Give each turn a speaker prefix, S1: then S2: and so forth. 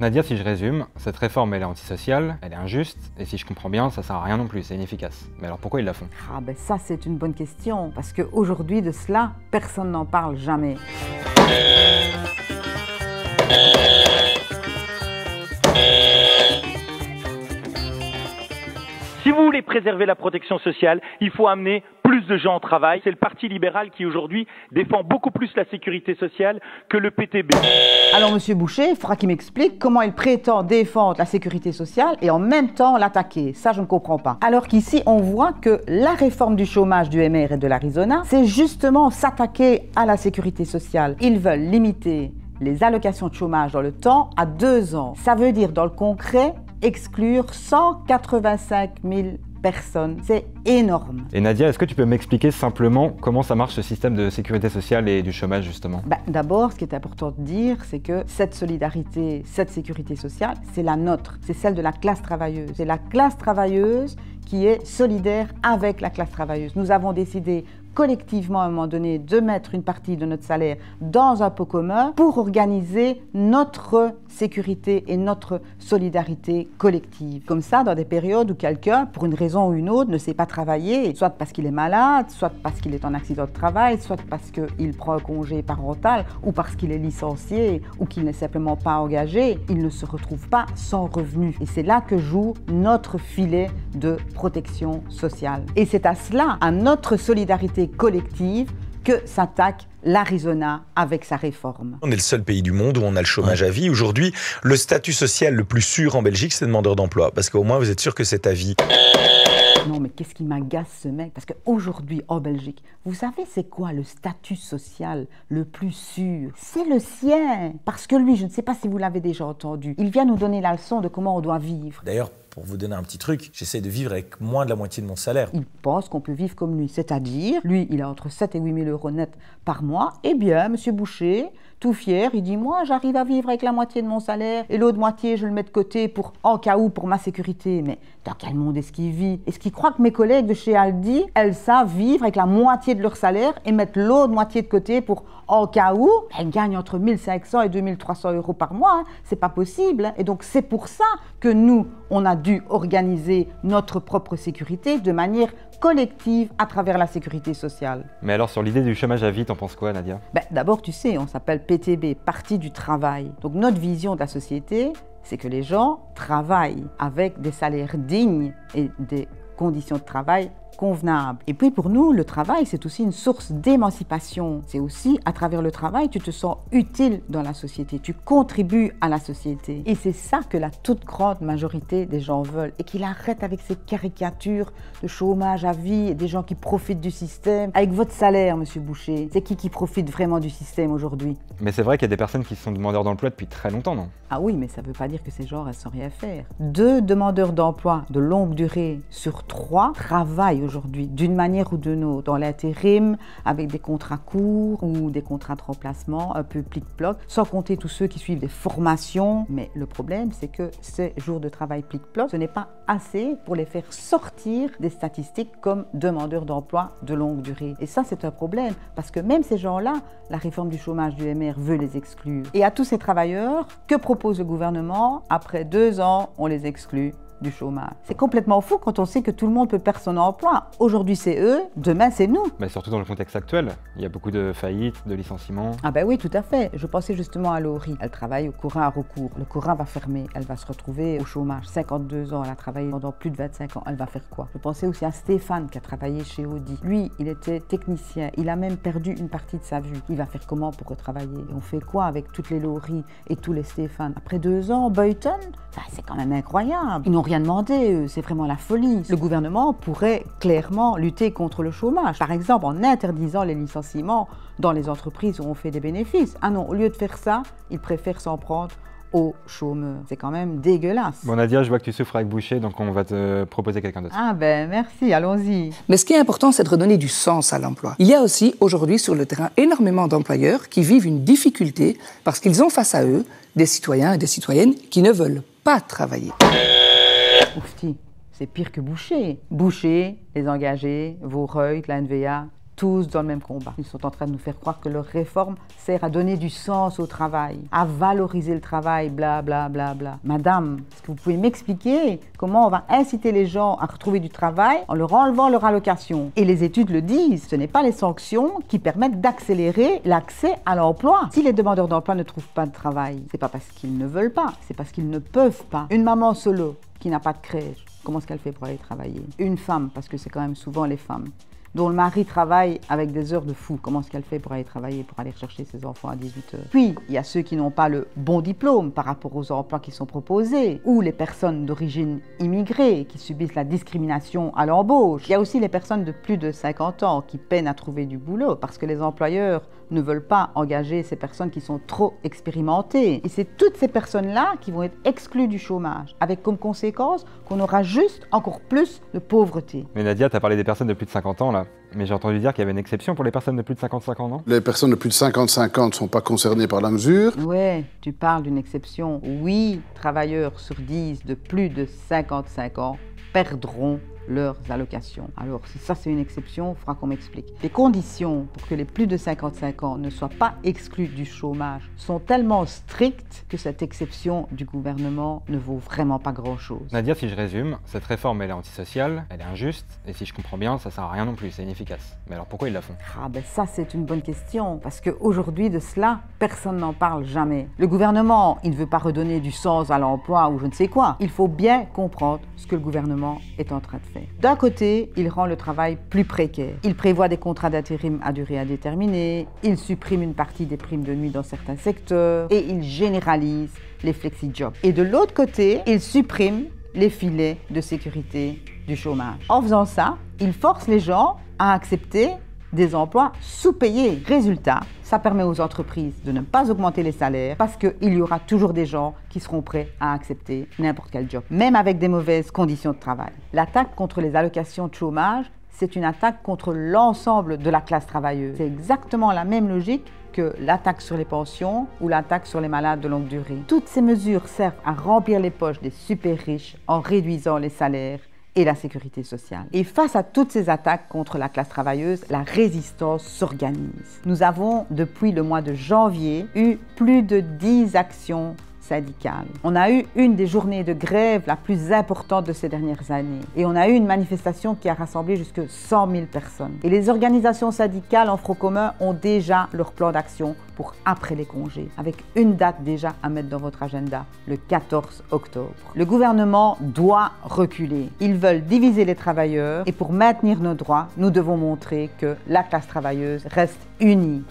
S1: Nadia, si je résume, cette réforme elle est antisociale, elle est injuste, et si je comprends bien, ça sert à rien non plus, c'est inefficace. Mais alors pourquoi ils la font?
S2: Ah ben ça c'est une bonne question, parce qu'aujourd'hui de cela, personne n'en parle jamais.
S3: Si vous voulez préserver la protection sociale, il faut amener plus de gens au travail. C'est le Parti libéral qui aujourd'hui défend beaucoup plus la sécurité sociale que le PTB.
S2: Alors Monsieur Boucher, il faudra qu'il m'explique comment il prétend défendre la sécurité sociale et en même temps l'attaquer. Ça je ne comprends pas. Alors qu'ici on voit que la réforme du chômage du MR et de l'Arizona, c'est justement s'attaquer à la sécurité sociale. Ils veulent limiter les allocations de chômage dans le temps à 2 ans. Ça veut dire dans le concret exclure 185 000 personnes. C'est énorme.
S1: Et Nadia, est-ce que tu peux m'expliquer simplement comment ça marche ce système de sécurité sociale et du chômage justement?
S2: D'abord, ce qui est important de dire, c'est que cette solidarité, cette sécurité sociale, c'est la nôtre, c'est celle de la classe travailleuse. C'est la classe travailleuse qui est solidaire avec la classe travailleuse. Nous avons décidé collectivement à un moment donné de mettre une partie de notre salaire dans un pot commun pour organiser notre sécurité et notre solidarité collective. Comme ça, dans des périodes où quelqu'un, pour une raison ou une autre, ne sait pas travailler, soit parce qu'il est malade, soit parce qu'il est en accident de travail, soit parce qu'il prend un congé parental, ou parce qu'il est licencié, ou qu'il n'est simplement pas engagé, il ne se retrouve pas sans revenu. Et c'est là que joue notre filet de protection sociale. Et c'est à cela, à notre solidarité collective, que s'attaque l'Arizona avec sa réforme.
S4: On est le seul pays du monde où on a le chômage à vie. Aujourd'hui, le statut social le plus sûr en Belgique, c'est demandeur d'emploi. Parce qu'au moins, vous êtes sûr que c'est à vie.
S2: Non, mais qu'est-ce qui m'agace ce mec? Parce qu'aujourd'hui, en Belgique, vous savez c'est quoi le statut social le plus sûr? C'est le sien. Parce que lui, je ne sais pas si vous l'avez déjà entendu, il vient nous donner la leçon de comment on doit vivre.
S4: D'ailleurs, pour vous donner un petit truc, j'essaie de vivre avec moins de la moitié de mon salaire.
S2: Il pense qu'on peut vivre comme lui, c'est-à-dire, lui, il a entre 7 et 8 000 euros net par mois. Eh bien, Monsieur Boucher, tout fier, il dit, moi, j'arrive à vivre avec la moitié de mon salaire et l'autre moitié, je le mets de côté pour, en cas où, pour ma sécurité. Mais dans quel monde est-ce qu'il vit? Est-ce qu'il croit que mes collègues de chez Aldi, elles savent vivre avec la moitié de leur salaire et mettre l'autre moitié de côté pour, en cas où, elles gagnent entre 1 500 et 2 300 euros par mois, hein. C'est pas possible, hein. Et donc, c'est pour ça que nous, on a dû organiser notre propre sécurité de manière collective à travers la sécurité sociale.
S1: Mais alors sur l'idée du chômage à vie, t'en penses quoi Nadia?
S2: D'abord, tu sais, on s'appelle PTB, Parti du travail. Donc notre vision de la société, c'est que les gens travaillent avec des salaires dignes et des conditions de travail convenables. Et puis pour nous, le travail, c'est aussi une source d'émancipation. C'est aussi, à travers le travail, tu te sens utile dans la société, tu contribues à la société. Et c'est ça que la toute grande majorité des gens veulent. Et qu'il arrête avec ces caricatures de chômage à vie et des gens qui profitent du système. Avec votre salaire, Monsieur Boucher, c'est qui profite vraiment du système aujourd'hui?
S1: Mais c'est vrai qu'il y a des personnes qui sont demandeurs d'emploi depuis très longtemps, non?
S2: Ah oui, mais ça ne veut pas dire que ces gens, elles sont rien faire. 2 demandeurs d'emploi de longue durée sur 3 travaillent aujourd'hui, d'une manière ou d'une autre, dans l'intérim, avec des contrats courts ou des contrats de remplacement, un peu plic-ploc, sans compter tous ceux qui suivent des formations. Mais le problème, c'est que ces jours de travail plic-ploc, ce n'est pas assez pour les faire sortir des statistiques comme demandeurs d'emploi de longue durée. Et ça, c'est un problème, parce que même ces gens-là, la réforme du chômage du MR veut les exclure. Et à tous ces travailleurs, que propose le gouvernement? Après 2 ans, on les exclut du chômage. C'est complètement fou quand on sait que tout le monde peut perdre son emploi. Aujourd'hui, c'est eux, demain, c'est nous.
S1: Mais surtout dans le contexte actuel, il y a beaucoup de faillites, de licenciements.
S2: Ah ben oui, tout à fait. Je pensais justement à Laurie. Elle travaille au Corin à recours. Le Corin va fermer. Elle va se retrouver au chômage. 52 ans, elle a travaillé pendant plus de 25 ans. Elle va faire quoi? Je pensais aussi à Stéphane qui a travaillé chez Audi. Lui, il était technicien. Il a même perdu une partie de sa vue. Il va faire comment pour retravailler? Et on fait quoi avec toutes les Laurie et tous les Stéphane? Après 2 ans, Boyton, c'est quand même incroyable. Ils n'ont rien demandé, eux. C'est vraiment la folie. Le gouvernement pourrait clairement lutter contre le chômage. Par exemple, en interdisant les licenciements dans les entreprises où on fait des bénéfices. Ah non, au lieu de faire ça, ils préfèrent s'en prendre aux chômeurs. C'est quand même dégueulasse.
S1: Bon Nadia, je vois que tu souffres avec Boucher, donc on va te proposer quelqu'un d'autre.
S2: Ah ben merci, allons-y.
S5: Mais ce qui est important, c'est de redonner du sens à l'emploi. Il y a aussi aujourd'hui sur le terrain énormément d'employeurs qui vivent une difficulté parce qu'ils ont face à eux des citoyens et des citoyennes qui ne veulent pas travailler.
S2: Oufti, c'est pire que Boucher. Boucher, les engagés, Vaureuil, la NVA, tous dans le même combat. Ils sont en train de nous faire croire que leur réforme sert à donner du sens au travail, à valoriser le travail, bla bla bla bla. Madame, est-ce que vous pouvez m'expliquer comment on va inciter les gens à retrouver du travail en leur enlevant leur allocation? Et les études le disent, ce n'est pas les sanctions qui permettent d'accélérer l'accès à l'emploi. Si les demandeurs d'emploi ne trouvent pas de travail, c'est pas parce qu'ils ne veulent pas, c'est parce qu'ils ne peuvent pas. Une maman solo qui n'a pas de crèche, comment est-ce qu'elle fait pour aller travailler? Une femme, parce que c'est quand même souvent les femmes, dont le mari travaille avec des heures de fou. Comment est-ce qu'elle fait pour aller travailler, pour aller chercher ses enfants à 18 heures? Puis, il y a ceux qui n'ont pas le bon diplôme par rapport aux emplois qui sont proposés, ou les personnes d'origine immigrée qui subissent la discrimination à l'embauche. Il y a aussi les personnes de plus de 50 ans qui peinent à trouver du boulot parce que les employeurs ne veulent pas engager ces personnes qui sont trop expérimentées. Et c'est toutes ces personnes-là qui vont être exclues du chômage, avec comme conséquence qu'on aura juste encore plus de pauvreté.
S1: Mais Nadia, tu as parlé des personnes de plus de 50 ans là. Mais j'ai entendu dire qu'il y avait une exception pour les personnes de plus de 55 ans, non?
S6: Les personnes de plus de 55 ans ne sont pas concernées par la mesure.
S2: Ouais, tu parles d'une exception. 8 travailleurs sur 10 de plus de 55 ans perdront leurs allocations. Alors, si ça c'est une exception, il faudra qu'on m'explique. Les conditions pour que les plus de 55 ans ne soient pas exclus du chômage sont tellement strictes que cette exception du gouvernement ne vaut vraiment pas grand-chose.
S1: Nadia, si je résume, cette réforme elle est antisociale, elle est injuste, et si je comprends bien, ça sert à rien non plus, c'est inefficace. Mais alors pourquoi ils la font?
S2: Ah ben ça c'est une bonne question, parce qu'aujourd'hui de cela, personne n'en parle jamais. Le gouvernement, il ne veut pas redonner du sens à l'emploi ou je ne sais quoi. Il faut bien comprendre ce que le gouvernement est en train de faire. D'un côté, il rend le travail plus précaire. Il prévoit des contrats d'intérim à durée indéterminée, il supprime une partie des primes de nuit dans certains secteurs et il généralise les flexi-jobs. Et de l'autre côté, il supprime les filets de sécurité du chômage. En faisant ça, il force les gens à accepter des emplois sous-payés. Résultat, ça permet aux entreprises de ne pas augmenter les salaires parce qu'il y aura toujours des gens qui seront prêts à accepter n'importe quel job, même avec des mauvaises conditions de travail. L'attaque contre les allocations de chômage, c'est une attaque contre l'ensemble de la classe travailleuse. C'est exactement la même logique que l'attaque sur les pensions ou l'attaque sur les malades de longue durée. Toutes ces mesures servent à remplir les poches des super riches en réduisant les salaires et la sécurité sociale. Et face à toutes ces attaques contre la classe travailleuse, la résistance s'organise. Nous avons, depuis le mois de janvier, eu plus de 10 actions syndicales. On a eu une des journées de grève la plus importante de ces dernières années. Et on a eu une manifestation qui a rassemblé jusqu'à 100 000 personnes. Et les organisations syndicales en Front commun ont déjà leur plan d'action pour après les congés, avec une date déjà à mettre dans votre agenda, le 14 octobre. Le gouvernement doit reculer. Ils veulent diviser les travailleurs et pour maintenir nos droits, nous devons montrer que la classe travailleuse reste unie.